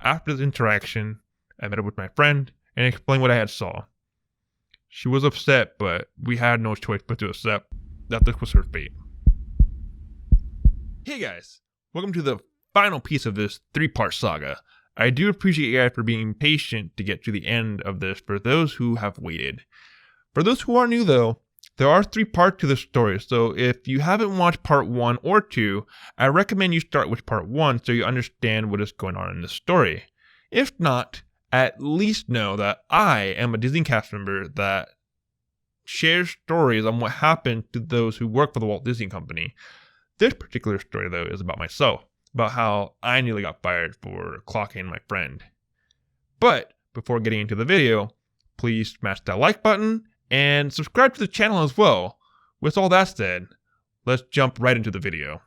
After this interaction, I met up with my friend and explained what I had saw. She was upset, but we had no choice but to accept that this was her fate. Hey guys, welcome to the final piece of this 3-part saga. I do appreciate you guys for being patient to get to the end of this for those who have waited. For those who are new though, there are 3 parts to this story, so if you haven't watched part 1 or 2, I recommend you start with part 1 so you understand what is going on in this story. If not, at least know that I am a Disney cast member that shares stories on what happened to those who work for the Walt Disney Company. This particular story though is about myself, about how I nearly got fired for clocking my friend. But before getting into the video, please smash that like button and subscribe to the channel as well. With all that said, let's jump right into the video.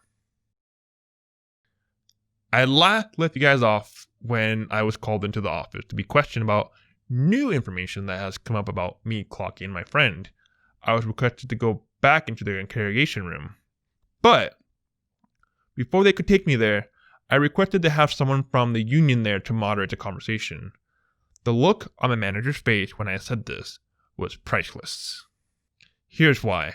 I last left you guys off when I was called into the office to be questioned about new information that has come up about me clocking my friend. I was requested to go back into the interrogation room. But before they could take me there, I requested to have someone from the union there to moderate the conversation. The look on my manager's face when I said this was priceless. Here's why.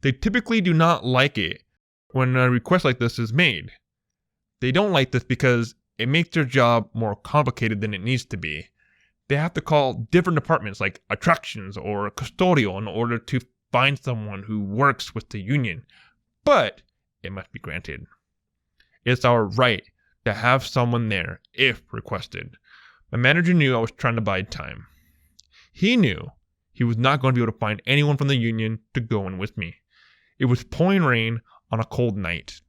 They typically do not like it when a request like this is made. They don't like this because it makes their job more complicated than it needs to be. They have to call different departments like attractions or custodial in order to find someone who works with the union. But it must be granted. It's our right to have someone there if requested. My manager knew I was trying to buy time. He knew he was not going to be able to find anyone from the union to go in with me. It was pouring rain on a cold night.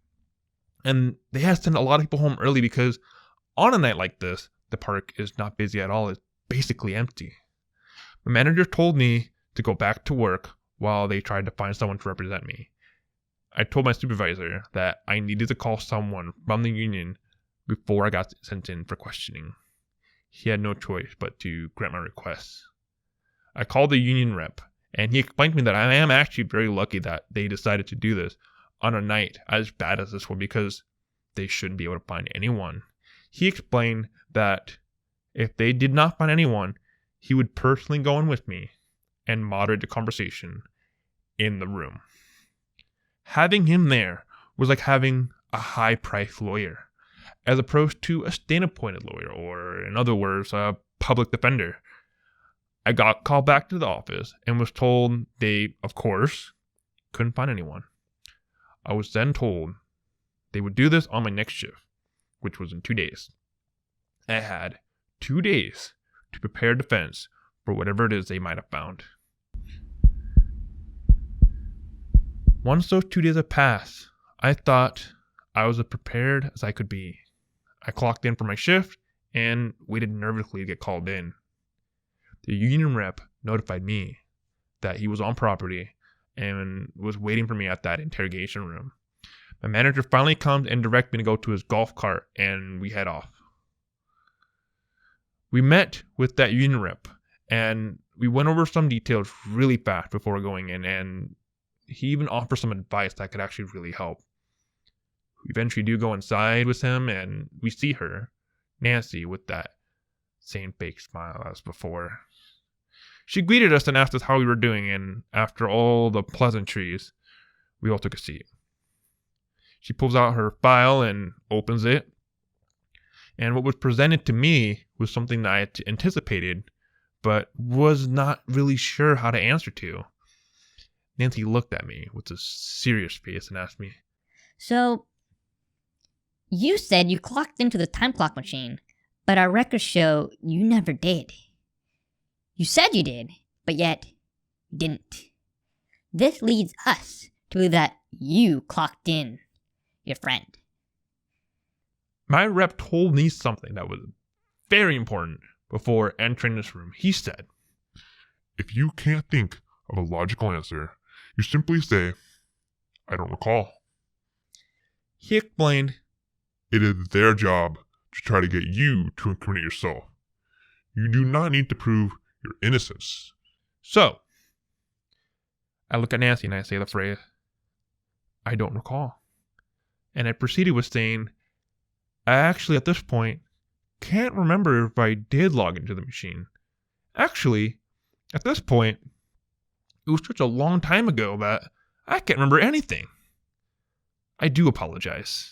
And they had to send a lot of people home early because on a night like this, the park is not busy at all. It's basically empty. My manager told me to go back to work while they tried to find someone to represent me. I told my supervisor that I needed to call someone from the union before I got sent in for questioning. He had no choice but to grant my request. I called the union rep, and he explained to me that I am actually very lucky that they decided to do this on a night as bad as this one because they shouldn't be able to find anyone. He explained that if they did not find anyone, he would personally go in with me and moderate the conversation in the room. Having him there was like having a high-priced lawyer, as opposed to a state-appointed lawyer, or in other words, a public defender. I got called back to the office and was told they, of course, couldn't find anyone. I was then told they would do this on my next shift, which was in 2 days. I had 2 days to prepare defense for whatever it is they might have found. Once those 2 days had passed, I thought I was as prepared as I could be. I clocked in for my shift and waited nervously to get called in. The union rep notified me that he was on property and was waiting for me at that interrogation room. My manager finally comes and directs me to go to his golf cart, and we head off. We met with that union rep, and we went over some details really fast before going in, and he even offered some advice that could actually really help. We eventually do go inside with him, and we see her, Nancy, with that same fake smile as before. She greeted us and asked us how we were doing, and after all the pleasantries, we all took a seat. She pulls out her file and opens it, and what was presented to me was something that I had anticipated, but was not really sure how to answer to. Nancy looked at me with a serious face and asked me, "So, you said you clocked into the time clock machine, but our records show you never did. You said you did, but yet you didn't. This leads us to believe that you clocked in your friend." My rep told me something that was very important before entering this room. He said, "If you can't think of a logical answer, you simply say, 'I don't recall.'" He explained, "It is their job to try to get you to incriminate yourself. You do not need to prove your innocence." So, I look at Nancy and I say the phrase, "I don't recall." And I proceeded with saying, I actually at this point can't remember if I did log into the machine. Actually, at this point, it was such a long time ago that I can't remember anything. I do apologize.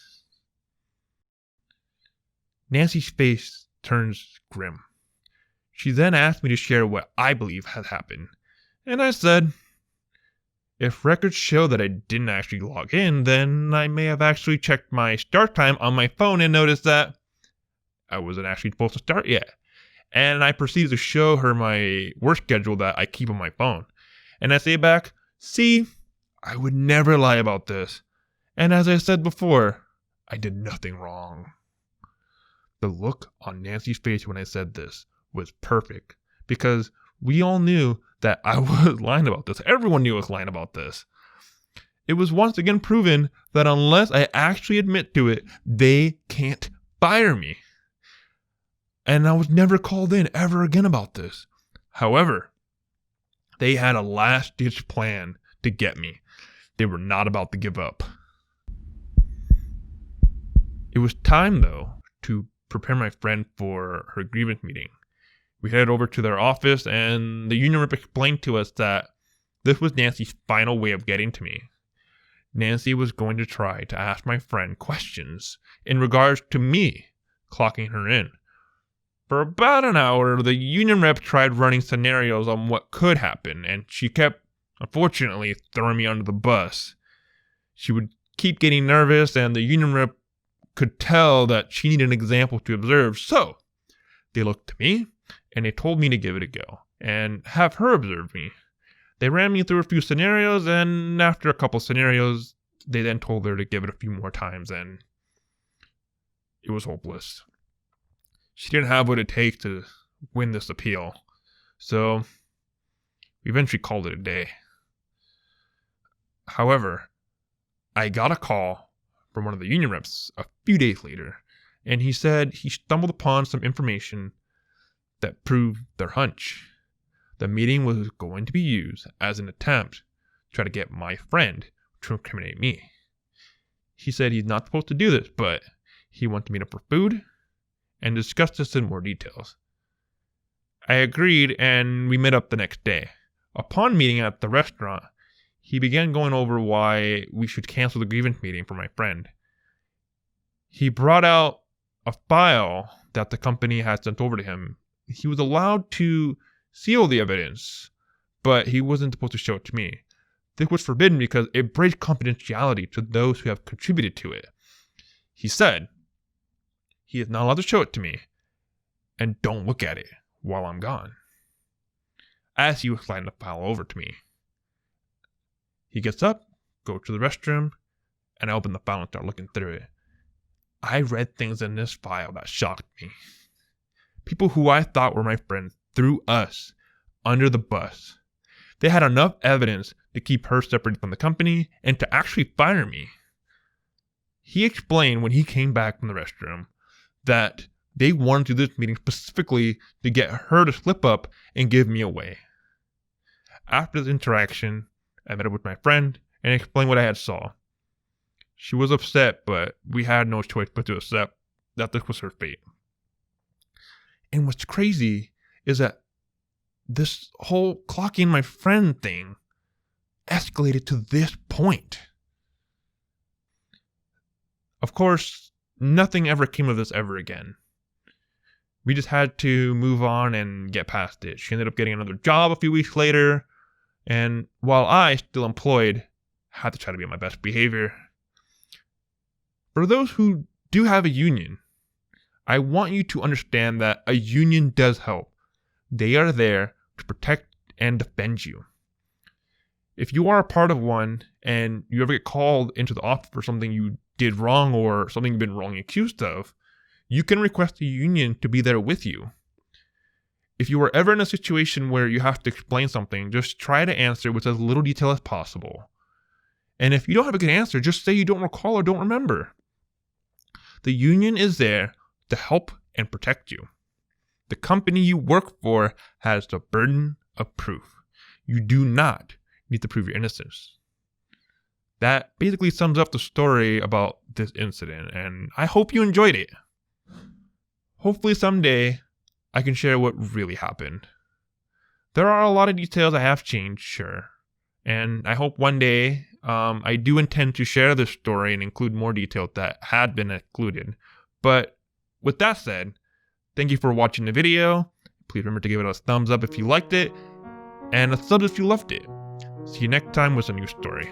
Nancy's face turns grim. She then asked me to share what I believe had happened, and I said, if records show that I didn't actually log in, then I may have actually checked my start time on my phone and noticed that I wasn't actually supposed to start yet. And I proceeded to show her my work schedule that I keep on my phone. And I say back, see, I would never lie about this. And as I said before, I did nothing wrong. The look on Nancy's face when I said this was perfect, because we all knew that I was lying about this. Everyone knew I was lying about this. It was once again proven that unless I actually admit to it, they can't fire me. And I was never called in ever again about this. However, they had a last-ditch plan to get me. They were not about to give up. It was time, though, to prepare my friend for her grievance meeting. We headed over to their office, and the union rep explained to us that this was Nancy's final way of getting to me. Nancy was going to try to ask my friend questions in regards to me clocking her in. For about an hour, the union rep tried running scenarios on what could happen, and she kept, unfortunately, throwing me under the bus. She would keep getting nervous, and the union rep could tell that she needed an example to observe, so they looked to me, and they told me to give it a go, and have her observe me. They ran me through a few scenarios, and after a couple scenarios, they then told her to give it a few more times, and it was hopeless. She didn't have what it takes to win this appeal, so we eventually called it a day. However, I got a call from one of the union reps a few days later, and he said he stumbled upon some information that proved their hunch. The meeting was going to be used as an attempt to try to get my friend to incriminate me. He said he's not supposed to do this, but he wanted to meet up for food and discuss this in more details. I agreed, and we met up the next day. Upon meeting at the restaurant, he began going over why we should cancel the grievance meeting for my friend. He brought out a file that the company had sent over to him. He was allowed to seal the evidence, but he wasn't supposed to show it to me. This was forbidden because it breaks confidentiality to those who have contributed to it. He said he is not allowed to show it to me, and don't look at it while I'm gone. As he was sliding the file over to me, he gets up, goes to the restroom, and I open the file and start looking through it. I read things in this file that shocked me. People who I thought were my friends threw us under the bus. They had enough evidence to keep her separated from the company and to actually fire me. He explained when he came back from the restroom that they wanted to do this meeting specifically to get her to slip up and give me away. After this interaction, I met up with my friend and explained what I had saw. She was upset, but we had no choice but to accept that this was her fate. And what's crazy is that this whole clocking my friend thing escalated to this point. Of course, nothing ever came of this ever again. We just had to move on and get past it. She ended up getting another job a few weeks later, and while I, still employed, had to try to be on my best behavior. For those who do have a union, I want you to understand that a union does help. They are there to protect and defend you. If you are a part of one and you ever get called into the office for something you did wrong or something you've been wrongly accused of, you can request a union to be there with you. If you are ever in a situation where you have to explain something, just try to answer with as little detail as possible. And if you don't have a good answer, just say you don't recall or don't remember. The union is there to help and protect you. The company you work for has the burden of proof. You do not need to prove your innocence. That basically sums up the story about this incident, and I hope you enjoyed it. Hopefully someday I can share what really happened. There are a lot of details I have changed, sure. And I hope one day I do intend to share this story and include more details that had been included. But with that said, thank you for watching the video. Please remember to give it a thumbs up if you liked it, and a sub if you loved it. See you next time with a new story.